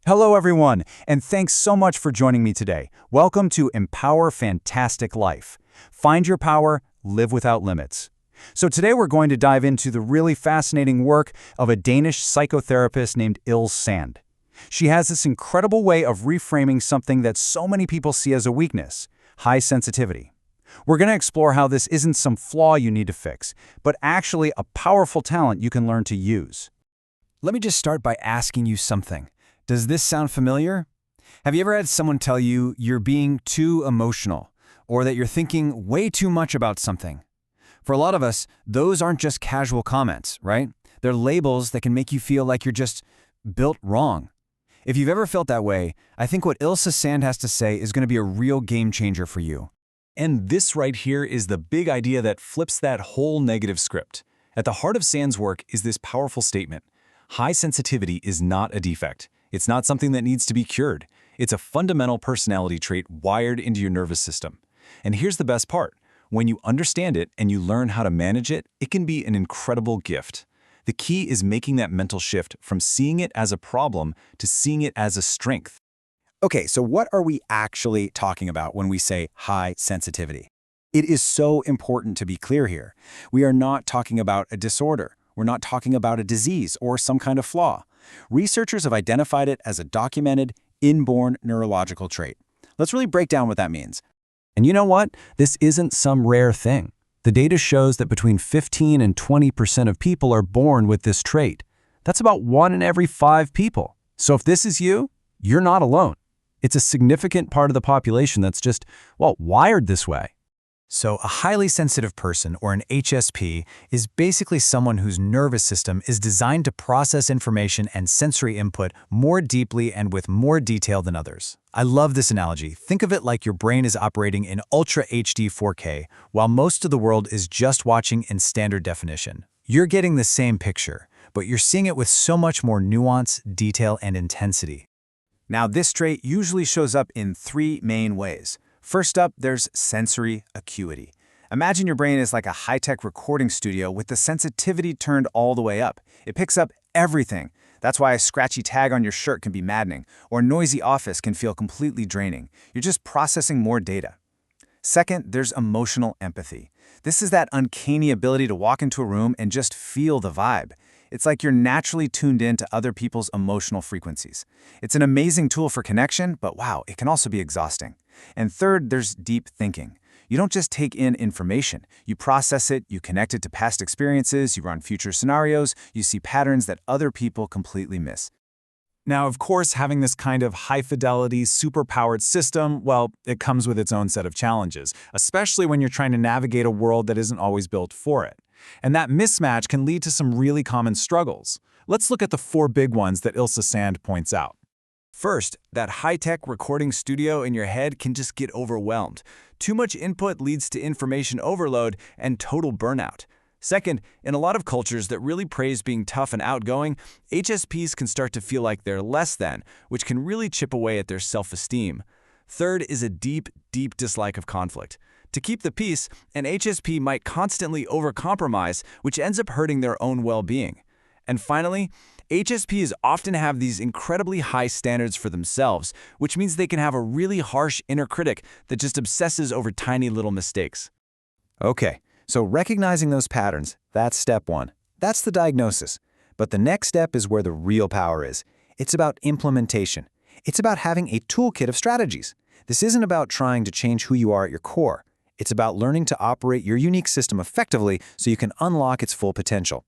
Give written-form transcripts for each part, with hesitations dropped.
Hello, everyone, and thanks so much for joining me today. Welcome to Empower Fantastic Life. Find your power, live without limits. So today we're going to dive into the really fascinating work of a Danish psychotherapist named Ilse Sand. She has this incredible way of reframing something that so many people see as a weakness: high sensitivity. We're going to explore how this isn't some flaw you need to fix, but actually a powerful talent you can learn to use. Let me just start by asking you something. Does this sound familiar? Have you ever had someone tell you you're being too emotional, or that you're thinking way too much about something? For a lot of us, those aren't just casual comments, right? They're labels that can make you feel like you're just built wrong. If you've ever felt that way, I think what Ilse Sand has to say is going to be a real game changer for you. And this right here is the big idea that flips that whole negative script. At the heart of Sand's work is this powerful statement: high sensitivity is not a defect. It's not something that needs to be cured. It's a fundamental personality trait wired into your nervous system. And here's the best part. When you understand it and you learn how to manage it, it can be an incredible gift. The key is making that mental shift from seeing it as a problem to seeing it as a strength. Okay, so what are we actually talking about when we say high sensitivity? It is so important to be clear here. We are not talking about a disorder. We're not talking about a disease or some kind of flaw. Researchers have identified it as a documented, inborn neurological trait. Let's really break down what that means. And you know what? This isn't some rare thing. The data shows that between 15 and 20% of people are born with this trait. That's about 1 in every 5 people. So if this is you, you're not alone. It's a significant part of the population that's just, wired this way. So a highly sensitive person, or an HSP, is basically someone whose nervous system is designed to process information and sensory input more deeply and with more detail than others. I love this analogy. Think of it like your brain is operating in Ultra HD 4K, while most of the world is just watching in standard definition. You're getting the same picture, but you're seeing it with so much more nuance, detail, and intensity. Now, this trait usually shows up in 3 main ways. First up, there's sensory acuity. Imagine your brain is like a high-tech recording studio with the sensitivity turned all the way up. It picks up everything. That's why a scratchy tag on your shirt can be maddening, or a noisy office can feel completely draining. You're just processing more data. Second, there's emotional empathy. This is that uncanny ability to walk into a room and just feel the vibe. It's like you're naturally tuned in to other people's emotional frequencies. It's an amazing tool for connection, but wow, it can also be exhausting. And third, there's deep thinking. You don't just take in information. You process it, you connect it to past experiences, you run future scenarios, you see patterns that other people completely miss. Now, of course, having this kind of high-fidelity, superpowered system, it comes with its own set of challenges, especially when you're trying to navigate a world that isn't always built for it. And that mismatch can lead to some really common struggles. Let's look at the 4 big ones that Ilse Sand points out. First, that high-tech recording studio in your head can just get overwhelmed. Too much input leads to information overload and total burnout. Second, in a lot of cultures that really praise being tough and outgoing, HSPs can start to feel like they're less than, which can really chip away at their self-esteem. Third is a deep, deep dislike of conflict. To keep the peace, an HSP might constantly overcompromise, which ends up hurting their own well-being. And finally, HSPs often have these incredibly high standards for themselves, which means they can have a really harsh inner critic that just obsesses over tiny little mistakes. Okay, so recognizing those patterns, that's step 1. That's the diagnosis. But the next step is where the real power is. It's about implementation. It's about having a toolkit of strategies. This isn't about trying to change who you are at your core. It's about learning to operate your unique system effectively so you can unlock its full potential.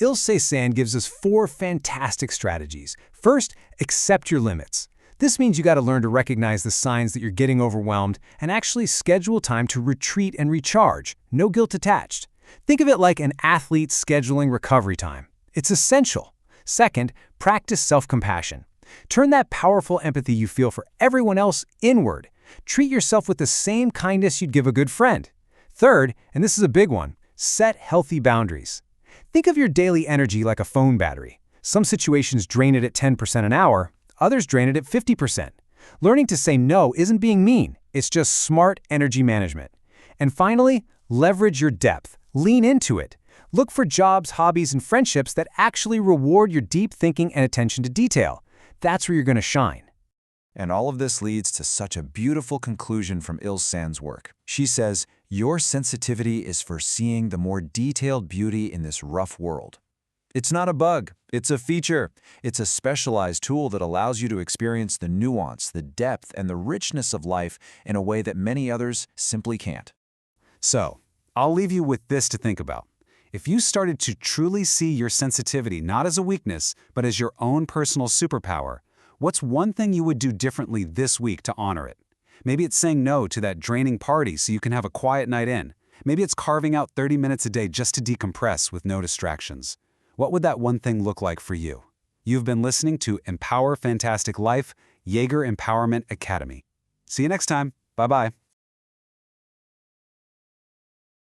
Ilse Sand gives us 4 fantastic strategies. First, accept your limits. This means you got to learn to recognize the signs that you're getting overwhelmed and actually schedule time to retreat and recharge. No guilt attached. Think of it like an athlete scheduling recovery time. It's essential. Second, practice self-compassion. Turn that powerful empathy you feel for everyone else inward. Treat yourself with the same kindness you'd give a good friend. Third, and this is a big one, set healthy boundaries. Think of your daily energy like a phone battery. Some situations drain it at 10% an hour, others drain it at 50%. Learning to say no isn't being mean, it's just smart energy management. And finally, leverage your depth. Lean into it. Look for jobs, hobbies, and friendships that actually reward your deep thinking and attention to detail. That's where you're going to shine. And all of this leads to such a beautiful conclusion from Ilse Sand's work. She says, "Your sensitivity is for seeing the more detailed beauty in this rough world." It's not a bug, it's a feature. It's a specialized tool that allows you to experience the nuance, the depth, and the richness of life in a way that many others simply can't. So, I'll leave you with this to think about. If you started to truly see your sensitivity not as a weakness, but as your own personal superpower, what's one thing you would do differently this week to honor it? Maybe it's saying no to that draining party so you can have a quiet night in. Maybe it's carving out 30 minutes a day just to decompress with no distractions. What would that one thing look like for you? You've been listening to Empower Fantastic Life, Jaeger Empowerment Academy. See you next time. Bye-bye.